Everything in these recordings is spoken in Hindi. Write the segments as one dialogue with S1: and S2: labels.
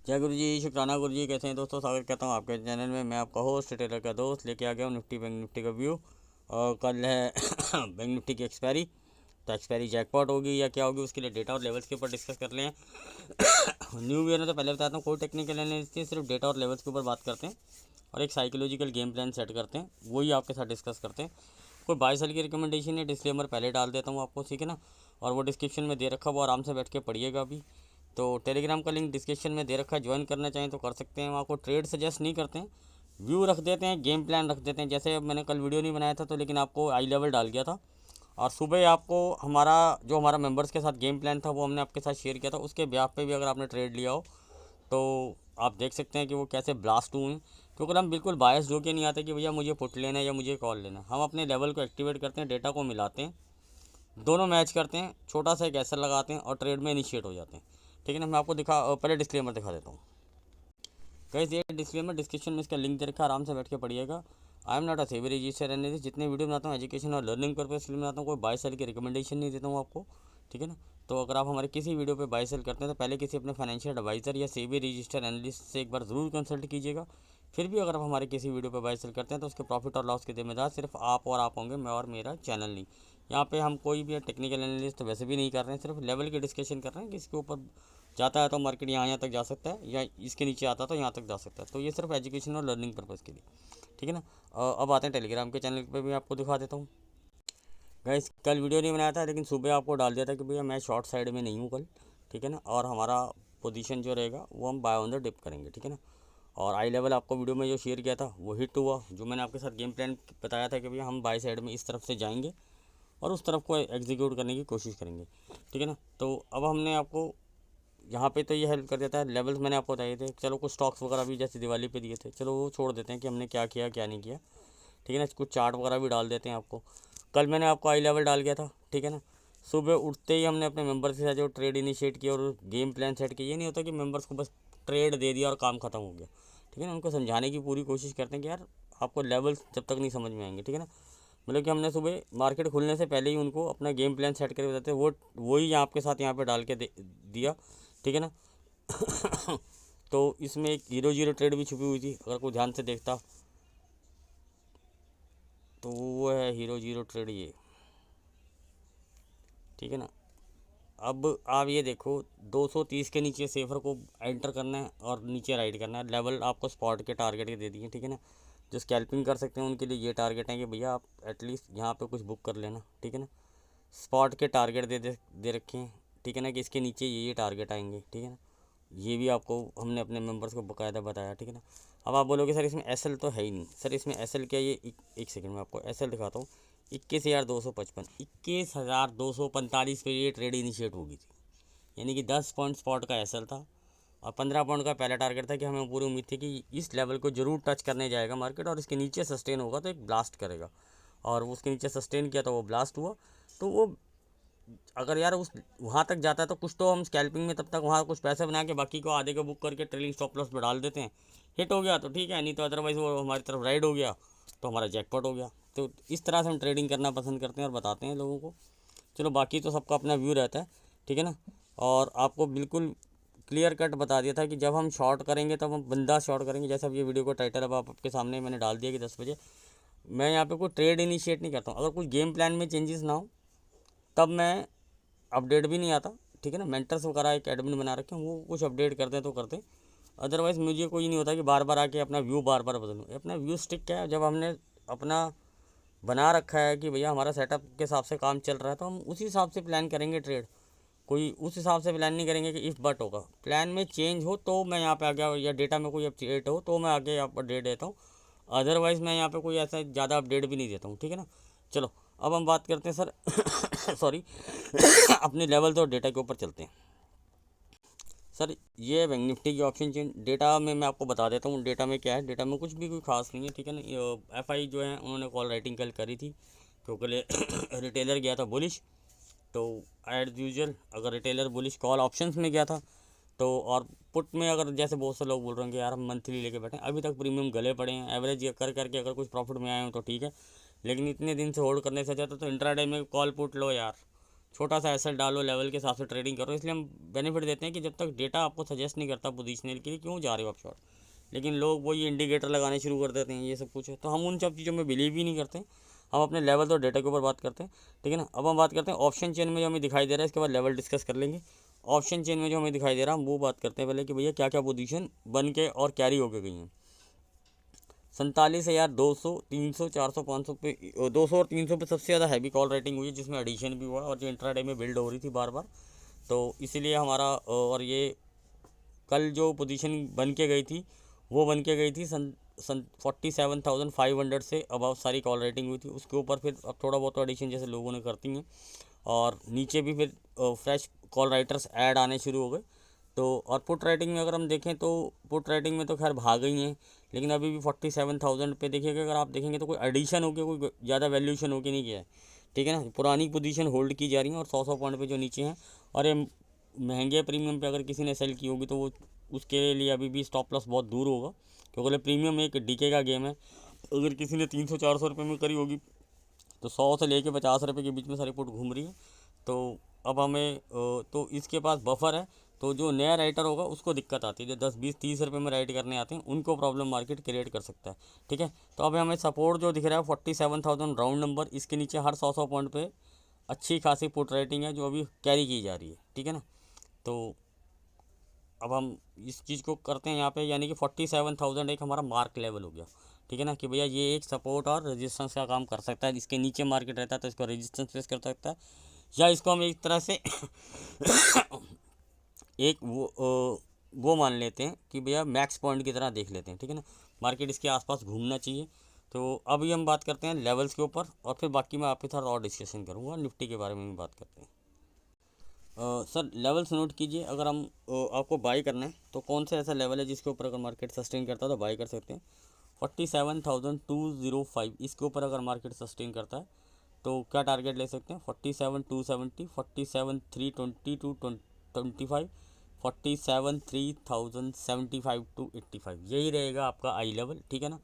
S1: जय गुरु जी, शुक्राना गुरु जी। कैसे हैं दोस्तों? स्वागत करता हूं आपके चैनल में। मैं आपका होस्ट टेलर का दोस्त लेके आ गया हूं निफ्टी बैंक निफ्टी का व्यू। और कल है बैंक निफ्टी की एक्सपायरी। तो एक्सपायरी जैकपॉट होगी या क्या होगी, उसके लिए डेटा और लेवल्स के ऊपर डिस्कस कर लें। न्यू ईयर में तो पहले बताता हूँ, कोई टेक्निकल एनालिसिस नहीं, सिर्फ डेटा और लेवल्स के ऊपर बात करते हैं और एक साइकोलॉजिकल गेम प्लान सेट करते हैं, वही आपके साथ डिस्कस करते हैं। कोई बाय सेल की रिकमेंडेशन है, डिस्क्लेमर पहले डाल देता हूँ आपको, ठीक है ना। और वो डिस्क्रिप्शन में दे रखा, वो आराम से बैठ के पढ़िएगा अभी। तो टेलीग्राम का लिंक डिस्क्रिप्शन में दे रखा है, ज्वाइन करना चाहें तो कर सकते हैं। वहाँ को ट्रेड सजेस्ट नहीं करते हैं, व्यू रख देते हैं, गेम प्लान रख देते हैं। जैसे मैंने कल वीडियो नहीं बनाया था तो, लेकिन आपको आई लेवल डाल गया था और सुबह आपको हमारा मेंबर्स के साथ गेम प्लान था वो हमने आपके साथ शेयर किया था। उसके ब्याह पे भी अगर आपने ट्रेड लिया हो तो आप देख सकते हैं कि वो कैसे ब्लास्ट हुए हैं। क्योंकि हम बिल्कुल बायस हो के नहीं आते कि भैया मुझे पुट लेना है या मुझे कॉल लेना है। हम अपने लेवल को एक्टिवेट करते हैं, डेटा को मिलाते हैं, दोनों मैच करते हैं, छोटा सा एक एसएल लगाते हैं और ट्रेड में इनिशिएट हो जाते हैं, ठीक है ना। मैं आपको पहले डिस्क्लेमर दिखा देता हूँ। गाइस ये डिस्क्लेमर डिस्क्रिप्शन में इसका लिंक दे रखा है, आराम से बैठ के पढ़िएगा। I am not a SEBI register analyst. जितने वीडियो बनाता हूँ एजुकेशन और लर्निंग पर्पज के लिए बनाता हूँ, कोई बाय सेल की रिकमेंडेशन नहीं देता हूँ आपको, ठीक है ना। तो अगर आप हमारे किसी वीडियो पे बाय सेल करते हैं तो पहले किसी अपने फाइनेंशियल एडवाइज़र या सेबी रजिस्टर एनालिस्ट से एक बार ज़रूर कंसल्ट कीजिएगा। फिर भी अगर आप हमारे किसी वीडियो पे बाय सेल करते हैं तो उसके प्रॉफिट और लॉस के जिम्मेदार सिर्फ आप और आप होंगे, मैं और मेरा चैनल नहीं। यहाँ पे हम कोई भी टेक्निकल एनालिस्ट तो वैसे भी नहीं कर रहे हैं, सिर्फ लेवल की डिस्कशन कर रहे हैं कि इसके ऊपर जाता है तो मार्केट यहाँ तक जा सकता है, या इसके नीचे आता है तो यहाँ तक जा सकता है। तो ये सिर्फ एजुकेशन और लर्निंग पर्पज़ के लिए, ठीक है ना। अब आते हैं टेलीग्राम के चैनल पे, भी आपको दिखा देता हूँ। गाइस कल वीडियो नहीं बनाया था, लेकिन सुबह आपको डाल दिया था कि भैया मैं शॉर्ट साइड में नहीं हूँ कल, ठीक है ना। और हमारा पोजीशन जो रहेगा वो हम बाय ऑन द डिप करेंगे, ठीक है ना। और आई लेवल आपको वीडियो में जो शेयर किया था वो हिट हुआ। जो मैंने आपके साथ गेम प्लान बताया था कि भैया हम बाय साइड में इस तरफ से जाएंगे और उस तरफ को एग्जीक्यूट करने की कोशिश करेंगे, ठीक है ना। तो अब हमने आपको यहाँ पे तो ये हेल्प कर देता है। लेवल्स मैंने आपको बताए थे। चलो कुछ स्टॉक्स वगैरह भी जैसे दिवाली पे दिए थे, चलो वो छोड़ देते हैं कि हमने क्या किया क्या नहीं किया, ठीक है ना। कुछ चार्ट वगैरह भी डाल देते हैं आपको। कल मैंने आपको आई लेवल डाल गया था, ठीक है ना। सुबह उठते ही हमने अपने मेंबर्स के साथ जो ट्रेड इनिशिएट किया और गेम प्लान सेट किया। ये नहीं होता कि मेंबर्स को बस ट्रेड दे दिया और काम खत्म हो गया, ठीक है ना। उनको समझाने की पूरी कोशिश करते हैं कि यार आपको लेवल्स जब तक नहीं समझ में आएंगे, ठीक है ना। मतलब कि हमने सुबह मार्केट खुलने से पहले ही उनको अपना गेम प्लान सेट करके बताते हैं, वही आपके साथ यहाँ पे डाल के दिया, ठीक है ना। तो इसमें एक 0-0 ट्रेड भी छुपी हुई थी, अगर कोई ध्यान से देखता तो वो है 0-0 ट्रेड ये, ठीक है ना। अब आप ये देखो 230 के नीचे सेफर को एंटर करना है और नीचे राइड करना है। लेवल आपको स्पॉट के टारगेट के दे दिए, ठीक है ना। जो स्कैल्पिंग कर सकते हैं उनके लिए ये टारगेट है कि भैया आप एटलीस्ट यहाँ पे कुछ बुक कर लेना, ठीक है ना। स्पॉट के टारगेट दे रखे हैं, ठीक है ना, कि इसके नीचे ये टारगेट आएंगे, ठीक है ना। ये भी आपको हमने अपने मेंबर्स को बाकायदा बताया, ठीक है ना। अब आप बोलोगे सर इसमें एसएल तो है ही नहीं। सर इसमें एसएल क्या, ये एक सेकंड में आपको एसएल दिखाता हूँ। 21,255, 21,245 पे ये ट्रेड इनिशिएट होगी थी, यानी कि 10 पॉइंट स्पॉट का एसएल था और 15 पॉइंट का पहला टारगेट था कि हमें पूरी उम्मीद थी कि इस लेवल को जरूर टच करने जाएगा मार्केट और इसके नीचे सस्टेन होगा तो एक ब्लास्ट करेगा। और उसके नीचे सस्टेन किया तो वो ब्लास्ट हुआ। तो वो अगर यार उस वहाँ तक जाता है तो कुछ तो हम स्कैल्पिंग में तब तक वहाँ कुछ पैसे बना के बाकी को आधे को बुक करके ट्रेलिंग स्टॉप लॉस में डाल देते हैं। हिट हो गया तो ठीक है, नहीं तो अदरवाइज़ वो हमारी तरफ राइड हो गया तो हमारा जैकपॉट हो गया। तो इस तरह से हम ट्रेडिंग करना पसंद करते हैं और बताते हैं लोगों को। चलो बाकी तो सबका अपना व्यू रहता है, ठीक है ना। और आपको बिल्कुल क्लियर कट बता दिया था कि जब हम शॉर्ट करेंगे तब हम बंदा शॉर्ट करेंगे। जैसे अब ये वीडियो को टाइटल अब आपके सामने मैंने डाल दिया कि 10 बजे। मैं यहाँ पे कोई ट्रेड इनिशिएट नहीं करता हूँ। अगर कुछ गेम प्लान में चेंजेस ना हो तब मैं अपडेट भी नहीं आता, ठीक है ना। मेंटर्स वगैरह एक एडमिन बना रखे हैं, वो कुछ अपडेट करते हैं तो करते हैं। अदरवाइज़ मुझे कोई नहीं होता कि बार बार आके अपना व्यू बार बार बदलूँ। अपना व्यू स्टिक क्या है, जब हमने अपना बना रखा है कि भैया हमारा सेटअप के हिसाब से काम चल रहा है तो हम उसी हिसाब से प्लान करेंगे ट्रेड। कोई उस हिसाब से प्लान नहीं करेंगे कि इफ़ बट होगा। प्लान में चेंज हो तो मैं यहाँ पे आ गया, या डेटा में कोई अपडेट हो तो मैं आगे यहाँ पर अपडेट देता हूँ। अदरवाइज़ मैं यहाँ पे कोई ऐसा ज़्यादा अपडेट भी नहीं देता हूँ, ठीक है ना। चलो अब हम बात करते हैं सर सॉरी अपने लेवल और डेटा के ऊपर चलते हैं। सर ये बैंक निफ्टी की ऑप्शन चेन डेटा में मैं आपको बता देता हूँ। डेटा में क्या है, डेटा में कुछ भी कोई खास नहीं है, ठीक है ना। एफआई जो है उन्होंने कॉल राइटिंग कल करी थी क्योंकि रिटेलर गया था बुलिश। तो एज यूजल अगर रिटेलर बुलिश कॉल ऑप्शंस में गया था तो, और पुट में अगर जैसे बहुत से लोग बोल रहे हैं कि यार हम मंथली लेके बैठे अभी तक प्रीमियम गले पड़े हैं, एवरेज कर करके अगर कुछ प्रॉफिट में आए हो तो ठीक है, लेकिन इतने दिन से होल्ड करने से अच्छा तो इंट्राडे में कॉल पुट लो यार, छोटा सा एसेट डालो, लेवल के हिसाब से ट्रेडिंग करो। इसलिए हम बेनिफिट देते हैं कि जब तक डेटा आपको सजेस्ट नहीं करता पोजीशनल के लिए, क्यों जा रहे हो आप शॉर्ट। लेकिन लोग वो ये इंडिकेटर लगाने शुरू कर देते हैं, ये सब कुछ है, तो हम उन सब चीज़ों में बिलीव ही नहीं करते। हम अपने लेवल और डेटा के ऊपर बात करते हैं, ठीक है ना। अब हम बात करते हैं ऑप्शन चेन में जो हमें दिखाई दे रहा है, इसके बाद लेवल डिस्कस कर लेंगे। ऑप्शन चेन में जो हमें दिखाई दे रहा है, हम वो बात करते हैं पहले कि भैया क्या क्या पोजीशन बन के और कैरी होके गई हैं। 47,200, 300, 400, 500 पे 200 और 300 पे सबसे ज़्यादा हैवी कॉल राइटिंग हुई है, जिसमें एडिशन भी हुआ और जो इंट्राडे में बिल्ड हो रही थी बार बार। तो इसीलिए हमारा और ये कल जो पोजीशन बन के गई थी वो बन के गई थी सन 47,500 से अबाव सारी कॉल राइटिंग हुई थी। उसके ऊपर फिर अब थोड़ा बहुत एडिशन जैसे लोगों ने करती हैं, और नीचे भी फिर फ्रेश कॉल राइटर्स ऐड आने शुरू हो गए। तो और पुट राइटिंग में अगर हम देखें तो पुट राइटिंग में तो खैर भाग गई हैं, लेकिन अभी भी 47,000 पे देखिएगा। अगर आप देखेंगे तो कोई एडिशन होकर कोई ज़्यादा वैल्यूशन होकर नहीं गया है, ठीक है ना। पुरानी पोजीशन होल्ड की जा रही है और 100 पॉइंट पे जो नीचे हैं। और ये महंगे प्रीमियम पे अगर किसी ने सेल की होगी तो वो उसके लिए अभी भी स्टॉप लॉस बहुत दूर होगा, क्योंकि प्रीमियम एक डीके का गेम है। अगर किसी ने 300-400 रुपये में करी होगी तो 100 से लेके 50 रुपये के बीच में सारी पुट घूम रही है। तो अब हमें तो इसके पास बफर है, तो जो नया राइटर होगा उसको दिक्कत आती है। जो 10, 20, 30 रुपये में राइट करने आते हैं उनको प्रॉब्लम मार्केट क्रिएट कर सकता है, ठीक है। तो अब हमें सपोर्ट जो दिख रहा है 47,000 राउंड नंबर, इसके नीचे हर 100 पॉइंट पे अच्छी खासी पुट राइटिंग है जो अभी कैरी की जा रही है, ठीक है ना। तो अब हम इस चीज़ को करते हैं यहाँ पे, यानी कि 47,000 एक हमारा मार्क लेवल हो गया, ठीक है ना, कि भैया ये एक सपोर्ट और रेजिस्टेंस का काम कर सकता है। इसके नीचे मार्केट रहता है तो इसको रेजिस्टेंस फेस कर सकता है, या इसको हम एक तरह से एक वो मान लेते हैं कि भैया मैक्स पॉइंट की तरह देख लेते हैं, ठीक है ना। मार्केट इसके आसपास घूमना चाहिए। तो अभी हम बात करते हैं लेवल्स के ऊपर, और फिर बाकी मैं आपके साथ और डिस्कशन करूँगा, निफ्टी के बारे में भी बात करते हैं। सर लेवल्स नोट कीजिए। अगर हम आपको बाई करना है तो कौन सा ऐसा लेवल है जिसके ऊपर अगर मार्केट सस्टेन करता है तो बाई कर सकते हैं। 47,205 इसके ऊपर अगर मार्केट सस्टेन करता है तो क्या टारगेट ले सकते हैं। 47,270, 47,320 टू 25, 47,3,075 टू 85, यही रहेगा आपका आई लेवल, ठीक है ना।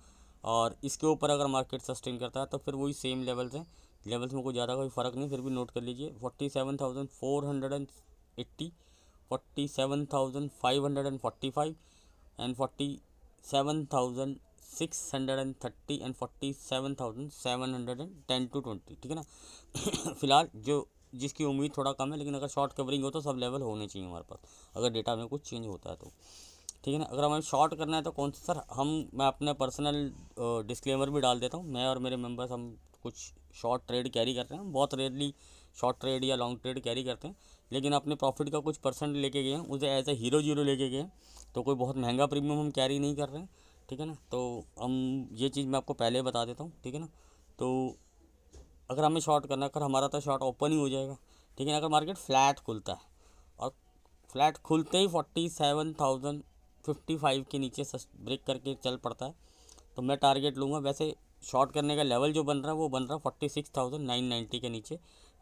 S1: और इसके ऊपर अगर मार्केट सस्टेन करता है तो फिर वही सेम लेवल्स हैं। लेवल्स में कोई ज़्यादा कोई फ़र्क नहीं, फिर भी नोट कर लीजिए। 47,480, 47,545 एंड 47,630 एंड 47,710 टू 20, ठीक है ना। फिलहाल जो जिसकी उम्मीद थोड़ा कम है, लेकिन अगर शॉर्ट कवरिंग हो तो सब लेवल होने चाहिए हमारे पास, अगर डेटा में कुछ चेंज होता है तो, ठीक है ना। अगर हमें शॉर्ट करना है तो कौन सा सर, मैं अपना पर्सनल डिस्क्लेमर भी डाल देता हूँ। मैं और मेरे मेंबर्स हम कुछ शॉर्ट ट्रेड कैरी करते हैं, बहुत रेयरली शॉर्ट ट्रेड या लॉन्ग ट्रेड कैरी करते हैं, लेकिन अपने प्रॉफिट का कुछ परसेंट लेके गए हैं, उसे एज ए हीरो जीरो लेके गए हैं। तो कोई बहुत महंगा प्रीमियम हम कैरी नहीं कर रहे हैं, ठीक है ना। तो हम ये चीज़ मैं आपको पहले बता देता हूँ, ठीक है ना। तो अगर हमें शॉर्ट करना है, अगर हमारा तो शॉर्ट ओपन ही हो जाएगा, ठीक है ना। अगर मार्केट फ्लैट खुलता है और फ्लैट खुलते ही 47,055 के नीचे ब्रेक करके चल पड़ता है तो मैं टारगेट लूँगा। वैसे शॉर्ट करने का लेवल जो बन रहा है वो बन रहा है 46,990 के नीचे,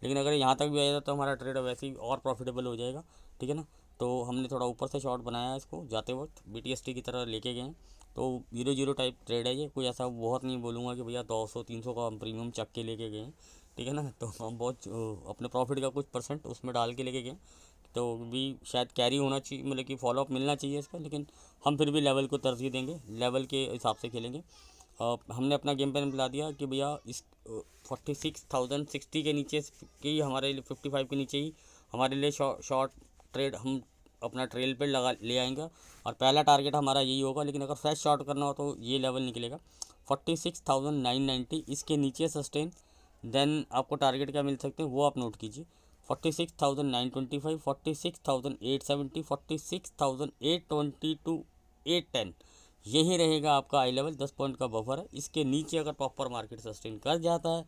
S1: लेकिन अगर यहाँ तक भी आ जाता तो हमारा ट्रेड वैसे ही और प्रॉफिटेबल हो जाएगा, ठीक है ना। तो हमने थोड़ा ऊपर से शॉर्ट बनाया है, इसको जाते वक्त BTST की तरह लेके गए हैं। तो 0-0 टाइप ट्रेड है ये, कोई ऐसा बहुत नहीं बोलूँगा कि भैया 200-300 का हम प्रीमियम चक के लेके गए हैं, ठीक है ना। तो हम बहुत अपने प्रॉफिट का कुछ परसेंट उसमें डाल के लेके गए, तो भी शायद कैरी होना चाहिए, मतलब कि फॉलोअप मिलना चाहिए इसका, लेकिन हम फिर भी लेवल को तरजीह देंगे, लेवल के हिसाब से खेलेंगे। हमने अपना गेम प्लान बता दिया कि भैया इस 46,060 के नीचे की हमारे लिए 55 के नीचे ही हमारे लिए शॉर्ट ट्रेड हम अपना ट्रेल पे लगा ले आएंगे, और पहला टारगेट हमारा यही होगा। लेकिन अगर फ्रेश शॉर्ट करना हो तो ये लेवल निकलेगा 46,990, इसके नीचे सस्टेन, देन आपको टारगेट क्या मिल सकते हैं वो आप नोट कीजिए। 46,925, 46,870, 46,820 टू 810, यही रहेगा आपका आई लेवल। 10 पॉइंट का बफर है। इसके नीचे अगर प्रॉपर मार्केट सस्टेन कर जाता है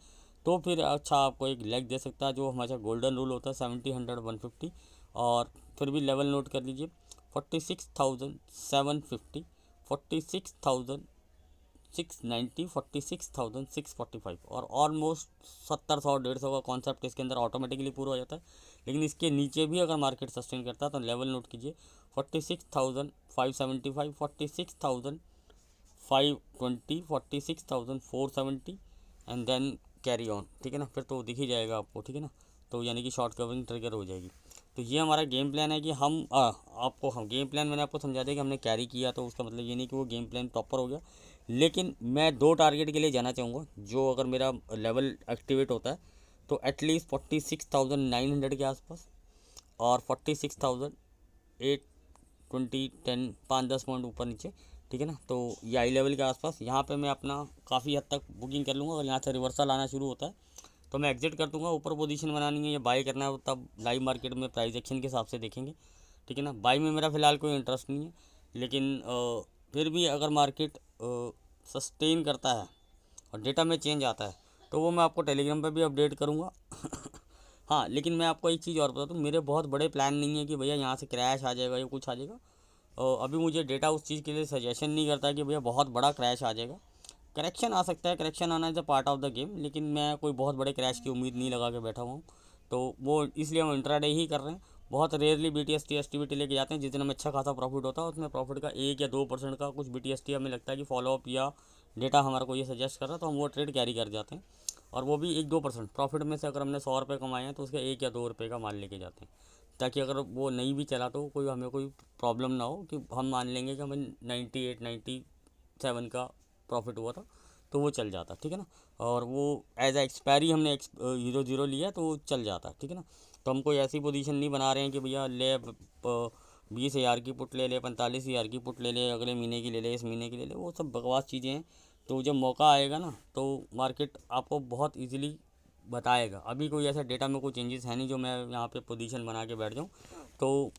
S1: तो फिर अच्छा आपको एक लेग दे सकता है, जो हमारा गोल्डन रूल होता है 70, 100, 150। और फिर भी लेवल नोट कर लीजिए 46,750, 46,690, 46,645, और ऑलमोस्ट 70-100-150 का कॉन्सेप्ट इसके अंदर ऑटोमेटिकली पूरा हो जाता है। लेकिन इसके नीचे भी अगर मार्केट सस्टेन करता है तो लेवल नोट कीजिए 46,575, 46,520, 46,470 एंड देन कैरी ऑन, ठीक है ना। फिर तो दिख ही जाएगा आपको, ठीक है ना। तो यानी कि शॉर्ट कवरिंग ट्रिगर हो जाएगी। तो ये हमारा गेम प्लान है कि हम गेम प्लान मैंने आपको समझा दिया कि हमने कैरी किया, तो उसका मतलब ये नहीं कि वो गेम प्लान प्रॉपर हो गया। लेकिन मैं 2 टारगेट के लिए जाना चाहूँगा, जो अगर मेरा लेवल एक्टिवेट होता है तो एटलीस्ट 46,900 के आसपास और 46,820 10 5-10 पॉइंट ऊपर नीचे, ठीक है ना। तो ये आई लेवल के आसपास यहाँ पे मैं अपना काफ़ी हद तक बुकिंग कर लूँगा। अगर यहाँ से रिवर्सल आना शुरू होता है तो मैं एग्जिट कर दूँगा। ऊपर पोजीशन बनानी है या बाई करना है तब लाइव मार्केट में प्राइस एक्शन के हिसाब से देखेंगे, ठीक है ना। बाई में मेरा फ़िलहाल कोई इंटरेस्ट नहीं है, लेकिन फिर भी अगर मार्केट सस्टेन करता है और डेटा में चेंज आता है तो वो मैं आपको टेलीग्राम पे भी अपडेट करूँगा। हाँ, लेकिन मैं आपको एक चीज़ और बता दूँ, मेरे बहुत बड़े प्लान नहीं है कि भैया यहाँ से क्रैश आ जाएगा या कुछ आ जाएगा। अभी मुझे डेटा उस चीज़ के लिए सजेशन नहीं करता कि भैया बहुत बड़ा क्रैश आ जाएगा। करेक्शन आ सकता है, करेक्शन आना is a part of the game, लेकिन मैं कोई बहुत बड़े क्रैश की उम्मीद नहीं लगा के बैठा हुआ हूँ। तो वो इसलिए हम इंट्राडे ही कर रहे हैं। बहुत रेयरली BTST STBT लेके जाते हैं। जिस दिन हमें अच्छा खासा प्रॉफिट होता है उसमें प्रॉफिट का 1 या 2% का कुछ BTST हमें लगता है कि फॉलोअप या डेटा हमारे को ये सजेस्ट कर रहा है, तो हम वो ट्रेड कैरी कर जाते हैं। और वो भी 1-2% प्रॉफिट में से अगर हमने 100 रुपये कमाए हैं तो उसका 1 या 2 रुपये का माल लेके जाते हैं, ताकि अगर वो नहीं भी चला तो कोई हमें कोई प्रॉब्लम ना हो कि हम मान लेंगे कि हमें 97 का प्रॉफिट हुआ था तो वो चल जाता, ठीक है ना। और वो एज ए एक्सपायरी हमने 0.0 लिया तो वो चल जाता, ठीक है ना। तो हम कोई ऐसी पोजीशन नहीं बना रहे हैं कि भैया ले 20,000 की पुट ले ले, 45,000 की पुट ले ले, अगले महीने की ले ले, इस महीने की ले ले, वो सब बकवास चीज़ें हैं। तो जब मौका आएगा ना तो मार्केट आपको बहुत ईजीली बताएगा। अभी कोई ऐसा डेटा में कोई चेंजेस है नहीं जो मैं यहाँ पे पोजीशन बना के बैठ जाऊँ। तो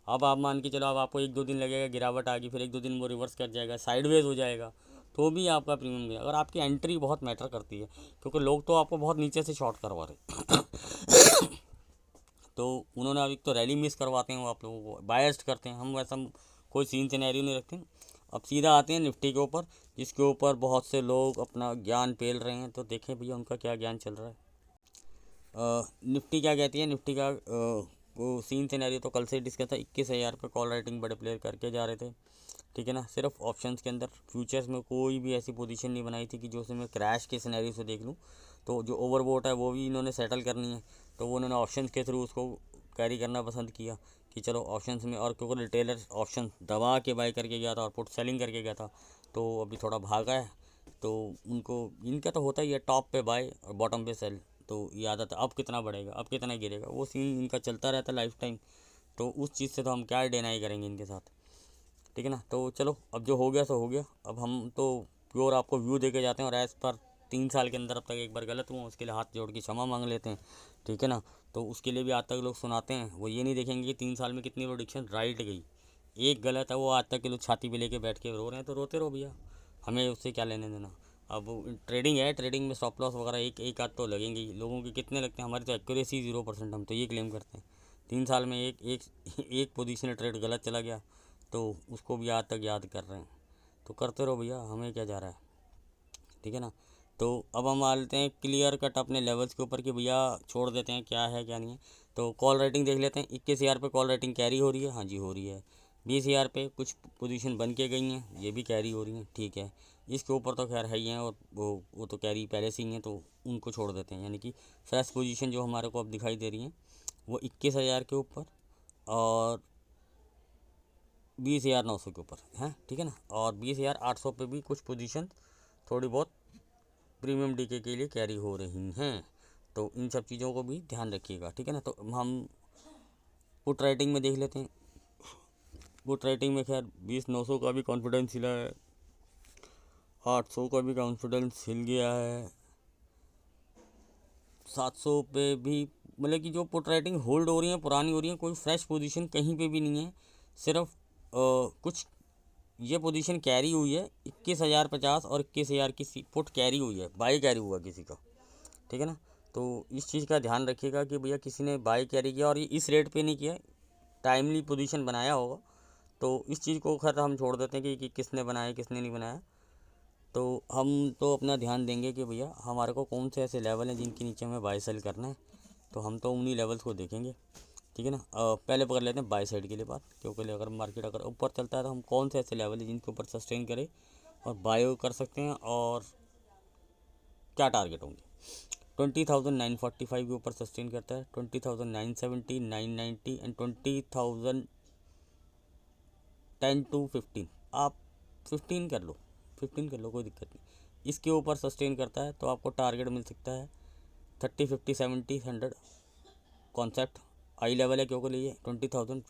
S1: अब आप मान के चलो, अब आपको 1-2 दिन लगेगा, गिरावट आ गई, फिर 1-2 दिन वो रिवर्स कर जाएगा, साइडवेज हो जाएगा, तो भी आपका प्रीमियम गया। अगर आपकी एंट्री बहुत मैटर करती है, क्योंकि लोग तो आपको बहुत नीचे से शॉर्ट करवा रहे तो उन्होंने अभी तो रैली मिस करवाते हैं, वो आप लोगों को बायस्ड करते हैं। हम वैसा कोई सीन सिनेरियो नहीं रखते। अब सीधा आते हैं निफ्टी के ऊपर, जिसके ऊपर बहुत से लोग अपना ज्ञान पेल रहे हैं। तो देखें भैया उनका क्या ज्ञान चल रहा है। निफ्टी क्या कहती है, निफ्टी का वो सीन सिनेरियो तो कल से डिस्कस था। 21,000 पे कॉल राइटिंग बड़े प्लेयर करके जा रहे थे, ठीक है ना। सिर्फ ऑप्शंस के अंदर, फ्यूचर्स में कोई भी ऐसी पोजीशन नहीं बनाई थी कि जो मैं क्रैश के सिनेरियो से देख लूँ। तो जो ओवरबोट है वो भी इन्होंने सेटल करनी है, तो वो उन्होंने ऑप्शंस के थ्रू उसको कैरी करना पसंद किया कि चलो ऑप्शंस में। और क्योंकि रिटेलर ऑप्शन दबा के बाई करके गया था और पुट सेलिंग करके गया था, तो अभी थोड़ा भागा है। तो उनको, इनका तो होता ही है टॉप पे बाय और बॉटम पे सेल, तो ये आदत है। अब कितना बढ़ेगा, अब कितना गिरेगा, वो सीन इनका चलता रहता है लाइफ टाइम। तो उस चीज़ से तो हम क्या डिनाई करेंगे इनके साथ, ठीक है ना। तो चलो, अब जो हो गया सो हो गया। अब हम तो प्योर आपको व्यू दे के जाते हैं, और एज़ पर 3 साल के अंदर अब तक एक बार गलत हुआ, उसके लिए हाथ जोड़ के क्षमा मांग लेते हैं, ठीक है ना। तो उसके लिए भी आज तक लोग सुनाते हैं, वो ये नहीं देखेंगे कि 3 साल में कितनी प्रोडिक्शन राइट गई। एक गलत है, वो आज तक के लोग छाती पे लेके बैठ के रो रहे हैं, तो रोते रहो भैया, हमें उससे क्या लेने देना। अब ट्रेडिंग है, ट्रेडिंग में स्टॉप लॉस वगैरह एक आध तो लगेंगे ही। लोगों के कितने लगते हैं, हमारी तो एक्यूरेसी 0%, हम तो ये क्लेम करते हैं। 3 साल में एक पोजीशन ट्रेड गलत चला गया तो उसको भी आज तक याद कर रहे हैं। तो करते रहो भैया, हमें क्या जा रहा है, ठीक है ना। तो अब हम आ लेते हैं क्लियर कट अपने लेवल्स के ऊपर कि भैया छोड़ देते हैं क्या है क्या नहीं है। तो कॉल राइटिंग देख लेते हैं। 21,000 पे कॉल राइटिंग कैरी हो रही है, हाँ जी हो रही है। 20,000 पे कुछ पोजीशन बन के गई हैं, ये भी कैरी हो रही हैं, ठीक है। इसके ऊपर तो खैर है ही हैं, और वो तो कैरी पहले से ही हैं, तो उनको छोड़ देते हैं। यानी कि फ्रेश पोजीशन जो हमारे को अब दिखाई दे रही हैं वो 21,000 के ऊपर और 20,900 के ऊपर हैं, ठीक है ना। और 20,800 पे भी कुछ पोजीशन थोड़ी बहुत प्रीमियम डीके के लिए कैरी हो रही हैं। तो इन सब चीज़ों को भी ध्यान रखिएगा, ठीक है ना। तो हम पुट राइटिंग में देख लेते हैं। पुट राइटिंग में खैर 20,900 का भी कॉन्फिडेंस हिला है, 800 का भी कॉन्फिडेंस हिल गया है, 700 पे भी। मतलब कि जो पुट राइटिंग होल्ड हो रही है, पुरानी हो रही है, कोई फ्रेश पोजीशन कहीं पे भी नहीं है। सिर्फ कुछ ये पोजीशन कैरी हुई है, 21,050 और 21,000 की पुट कैरी हुई है, बाई कैरी हुआ किसी का, ठीक है ना। तो इस चीज़ का ध्यान रखिएगा कि भैया किसी ने बाई कैरी किया और ये इस रेट पे नहीं किया, टाइमली पोजीशन बनाया होगा। तो इस चीज़ को खैर हम छोड़ देते हैं कि किसने बनाया किसने नहीं बनाया। तो हम तो अपना ध्यान देंगे कि भैया हमारे को कौन से ऐसे लेवल हैं जिनके नीचे हमें बाई सेल करना है, तो हम तो उन्हीं लेवल्स को देखेंगे, ठीक है ना। पहले पकड़ लेते हैं बाई साइड के लिए बात, क्योंकि अगर मार्केट अगर ऊपर चलता है तो हम कौन से ऐसे लेवल है जिनके ऊपर सस्टेन करें और बाय कर सकते हैं, और क्या टारगेट होंगे। 20,945 के ऊपर सस्टेन करता है, 20,970, 990 एंड 20,010 to 15। आप 15 कर लो, 15 कर लो, कोई दिक्कत नहीं। इसके ऊपर सस्टेन करता है तो आपको टारगेट मिल सकता है 30, 50, 70, 100। कॉन्सेप्ट आई लेवल है क्योंकि लिए 20,000,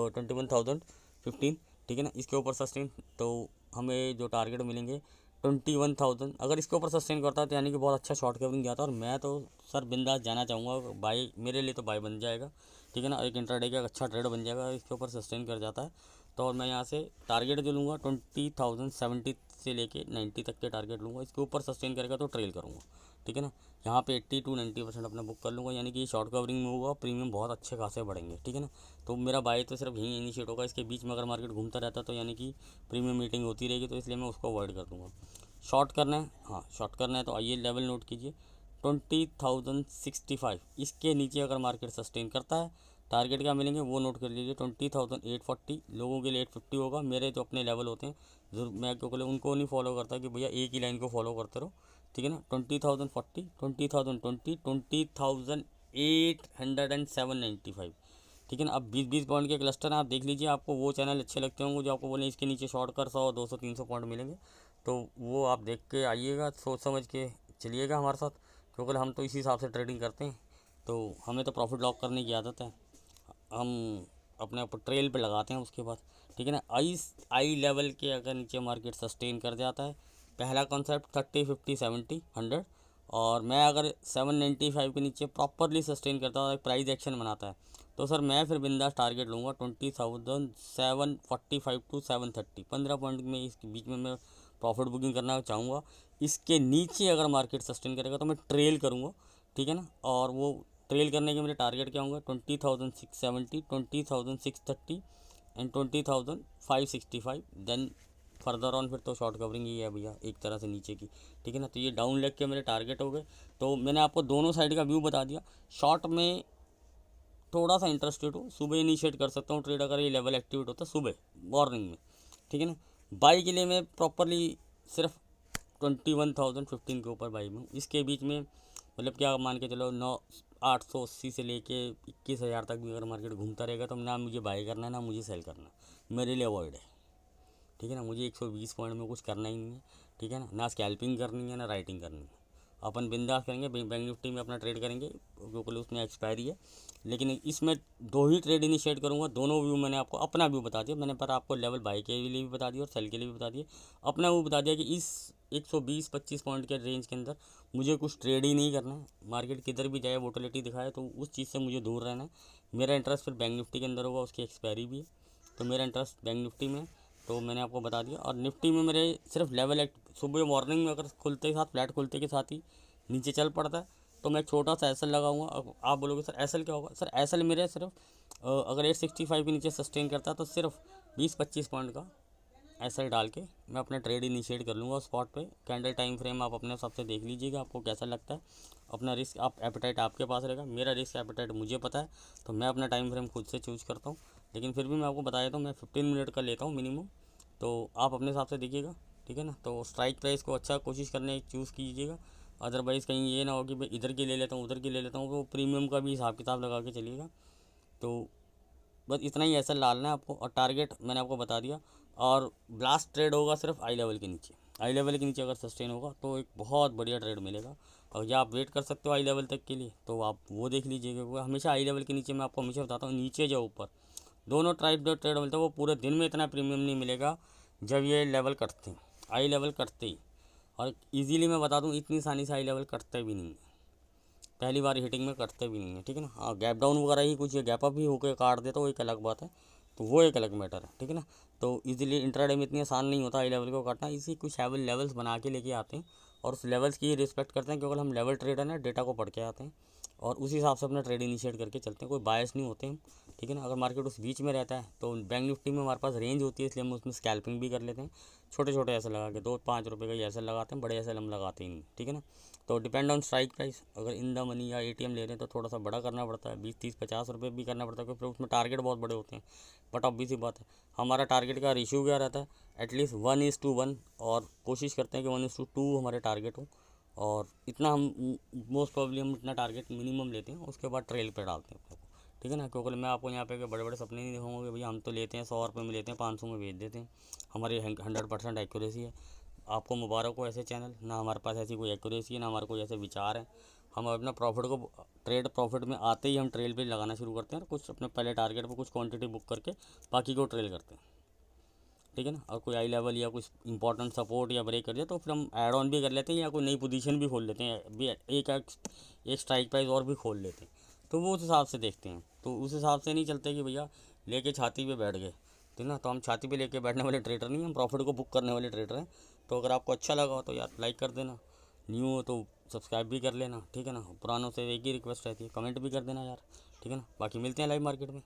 S1: 21,015, ठीक है ना। इसके ऊपर सस्टेन तो हमें जो टारगेट मिलेंगे 21,000। अगर इसके ऊपर सस्टेन करता है तो यानी कि बहुत अच्छा शॉर्ट कवरिंग जाता है। और मैं तो सर बिंदास जाना चाहूँगा, बाई मेरे लिए तो बाई बन जाएगा, ठीक है ना। एक इंट्राडे का अच्छा ट्रेड बन जाएगा इसके ऊपर सस्टेन कर जाता है तो। और मैं यहाँ से टारगेट जो लूँगा 20,070 से लेके 90 तक के टारगेट लूँगा। इसके ऊपर सस्टेन करेगा तो ट्रेल करूँगा, ठीक है ना। यहाँ पे 80 to 90% अपना बुक कर लूँगा, यानी कि शॉर्ट कवरिंग में होगा, प्रीमियम बहुत अच्छे खासे बढ़ेंगे, ठीक है ना। तो मेरा बाय तो सिर्फ यहीं इनिशिएट होगा। इसके बीच में अगर मार्केट घूमता रहता तो यानी कि प्रीमियम मीटिंग होती रहेगी, तो इसलिए मैं उसको अवॉइड कर दूँगा। शॉर्ट करना है, हाँ शॉर्ट करना है तो आइए लेवल नोट कीजिए 20,065। इसके नीचे अगर मार्केट सस्टेन करता है टारगेट क्या मिलेंगे वो नोट कर लीजिए 20,840। लोगों के लिए 850 होगा, मेरे जो अपने लेवल होते हैं जरूर मैं क्योंकि उनको नहीं फॉलो करता कि भैया एक ही लाइन को फॉलो करते रहो, ठीक है ना। 20,040, 20,020, 20,807.95, ठीक है ना। अब 20-20 पॉइंट के क्लस्टर हैं, आप देख लीजिए। आपको वो चैनल अच्छे लगते होंगे जो आपको बोले इसके नीचे शॉर्ट कर 100, 200, 300 पॉइंट मिलेंगे, तो वो आप देख के आइएगा, सोच समझ के चलिएगा हमारे साथ, क्योंकि हम तो इसी हिसाब से ट्रेडिंग करते हैं। तो हमें तो प्रॉफिट लॉक करने की आदत है, हम अपने ऊपर ट्रेल पे लगाते हैं उसके बाद, ठीक है ना। आई लेवल के अगर नीचे मार्केट सस्टेन कर जाता है, पहला कॉन्सेप्ट 30, 50, 70, 100। और मैं अगर 795 के नीचे प्रॉपरली सस्टेन करता हूँ, प्राइस एक्शन बनाता है, तो सर मैं फिर बिंदास टारगेट लूँगा 20,745 to 730। 15 पॉइंट में इसके बीच में मैं प्रॉफिट बुकिंग करना चाहूँगा। इसके नीचे अगर मार्केट सस्टेन करेगा तो मैं ट्रेल करूँगा, ठीक है ना। और वो ट्रेल करने के मेरे टारगेट क्या होंगे 20,670, 20,630 एंड 20,565। देन फर्दर ऑन फिर तो शॉर्ट कवरिंग ही है भैया एक तरह से नीचे की, ठीक है ना। तो ये डाउन लेग के मेरे टारगेट हो गए। तो मैंने आपको दोनों साइड का व्यू बता दिया। शॉर्ट में थोड़ा सा इंटरेस्टेड हो, सुबह इनिशिएट कर सकता हूँ ट्रेड अगर ये लेवल एक्टिवेट होता है सुबह मॉर्निंग में, ठीक है ना। बाई के लिए मैं प्रॉपरली सिर्फ 21,015 के ऊपर बाई में हूँ। इसके बीच में मतलब क्या मान के चलो 880 से लेके 21,000 तक भी अगर मार्केट घूमता रहेगा तो ना मुझे बाई करना है ना मुझे सेल करना है, मेरे लिए अवॉइड है, ठीक है ना। मुझे 120 पॉइंट में कुछ करना ही नहीं है, ठीक है ना स्कैल्पिंग करनी है ना राइटिंग करनी है। अपन बिंदास करेंगे, बैंक निफ्टी में अपना ट्रेड करेंगे क्योंकि उसमें एक्सपायरी है। लेकिन इसमें दो ही ट्रेड इनिशिएट करूँगा, दोनों व्यू मैंने आपको अपना व्यू बता दिया मैंने, पर आपको लेवल बाई के लिए भी बता दिया और सेल के लिए भी बता दिया। अपना व्यू बता दिया कि इस 120-25 पॉइंट के रेंज के अंदर मुझे कुछ ट्रेड ही नहीं करना है। मार्केट किधर भी जाए वोटिलिटी दिखाए तो उस चीज़ से मुझे दूर रहना है। मेरा इंटरेस्ट फिर बैंक निफ्टी के अंदर होगा, उसकी एक्सपायरी भी है, तो मेरा इंटरेस्ट बैंक निफ्टी में, तो मैंने आपको बता दिया। और निफ्टी में मेरे सिर्फ लेवल सुबह मॉर्निंग में अगर खुलते के साथ फ्लैट खुलते के साथ ही नीचे चल पड़ता है तो मैं छोटा सा एसएल लगाऊंगा। अब आप बोलोगे सर एसएल क्या होगा, सर एसएल मेरे सिर्फ अगर 865 के नीचे सस्टेन करता है तो सिर्फ 20-25 पॉइंट का एसएल डाल के मैं अपना ट्रेड इनिशिएट कर लूँगा स्पॉट पे। कैंडल टाइम फ्रेम आप अपने हिसाब से देख लीजिएगा आपको कैसा लगता है। अपना रिस्क आप एपेटाइट आपके पास रहेगा, मेरा रिस्क एपेटाइट मुझे पता है, तो मैं अपना टाइम फ्रेम खुद से चूज़ करता हूँ। लेकिन फिर भी मैं आपको बता देता हूँ मैं 15 मिनट का लेता हूँ मिनिमम, तो आप अपने हिसाब से देखिएगा, ठीक है ना। तो स्ट्राइक प्राइस को अच्छा कोशिश करने चूज़ कीजिएगा, अदरवाइज़ कहीं ये ना हो कि भाई इधर की ले लेता हूँ उधर की ले लेता हूँ, तो प्रीमियम का भी हिसाब किताब लगा के चलिएगा। तो बस इतना ही ऐसा डालना है आपको, और टारगेट मैंने आपको बता दिया। और ब्लास्ट ट्रेड होगा सिर्फ आई लेवल के नीचे, आई लेवल के नीचे अगर सस्टेन होगा तो एक बहुत बढ़िया ट्रेड मिलेगा। और या आप वेट कर सकते हो आई लेवल तक के लिए तो आप वो देख लीजिएगा, क्योंकि हमेशा आई लेवल के नीचे मैं आपको हमेशा बताता हूँ, नीचे जो ऊपर दोनों टाइप जो ट्रेड मिलता है वो पूरे दिन में इतना प्रीमियम नहीं मिलेगा जब ये लेवल कटते हैं, आई लेवल कटते ही। और इजीली मैं बता दूँ इतनी आसानी से आई लेवल कटते भी नहीं है, पहली बार हिटिंग में कटते भी नहीं है, ठीक है ना। हाँ गैप डाउन वगैरह ही कुछ गैप अप ही होकर काट दे तो वो एक अलग बात है, तो वो एक अलग मैटर है, ठीक है ना। तो इजीली इंट्राडे में इतनी आसान नहीं होता हाई लेवल को काटना, इसी कुछ लेवल्स बना के लेके आते हैं और उस लेवल्स की रिस्पेक्ट करते हैं, क्योंकि हम लेवल ट्रेडर हैं, डेटा को पढ़ के आते हैं और उसी हिसाब से अपना ट्रेड इनिशिएट करके चलते हैं, कोई बायस नहीं होते हम, ठीक है ना। अगर मार्केट उस बीच में रहता है तो बैंक निफ्टी में हमारे पास रेंज होती है, इसलिए हम उसमें स्कैल्पिंग भी कर लेते हैं, छोटे छोटे ऐसे लगा के 2-5 रुपये का ही ऐसे लगाते हैं, बड़े ऐसे हम लगाते ही नहीं, ठीक है ना। तो डिपेंड ऑन स्ट्राइक प्राइस, अगर इन द मनी या एटीएम ले रहे हैं तो थोड़ा सा बड़ा करना पड़ता है, 20-30-50 रुपये भी करना पड़ता है, क्योंकि उसमें टारगेट बहुत बड़े होते हैं। बट ऑब्वियस सी बात है हमारा टारगेट का रेशियो क्या रहता है, एटलीस्ट 1:1, और कोशिश करते हैं कि 1:2 हमारे टारगेट हो। और इतना हम मोस्ट प्रॉब्ली हम इतना टारगेट मिनिमम लेते हैं, उसके बाद ट्रेल पे डालते हैं अपने को, ठीक है ना। क्योंकि मैं आपको यहाँ पे बड़े बड़े सपने नहीं दिखाऊंगा कि भैया हम तो लेते हैं 100 रुपये में लेते हैं 500 में बेच देते हैं, हमारी 100% एक्यूरेसी है। आपको मुबारक हो ऐसे चैनल, ना हमारे पास ऐसी कोई एक्यूरेसी है, ना हमारे कोई ऐसे विचार हैं। हम अपना प्रॉफिट को ट्रेड प्रॉफिट में आते ही हम ट्रेल पे लगाना शुरू करते हैं, और कुछ अपने पहले टारगेट पर कुछ क्वांटिटी बुक करके बाकी को ट्रेल करते हैं, ठीक है ना। और कोई आई लेवल या कुछ इंपॉर्टेंट सपोर्ट या ब्रेक कर दिया तो फिर हम ऐड ऑन भी कर लेते हैं, या कोई नई पोजीशन भी खोल लेते हैं, एक स्ट्राइक प्राइस और भी खोल लेते हैं। तो वो उस हिसाब से देखते हैं, तो उस हिसाब से नहीं चलते कि भैया लेके छाती पे बैठ गए, ठीक ना। तो हम छाती पे लेके बैठने वाले ट्रेडर नहीं, हम प्रॉफिट को बुक करने वाले ट्रेडर हैं। तो अगर आपको अच्छा लगा हो तो यार लाइक कर देना, न्यू हो तो सब्सक्राइब भी कर लेना, ठीक है ना। पुरानों से एक ही रिक्वेस्ट रहती है, कमेंट भी कर देना यार, ठीक है ना। बाकी मिलते हैं लाइव मार्केट में।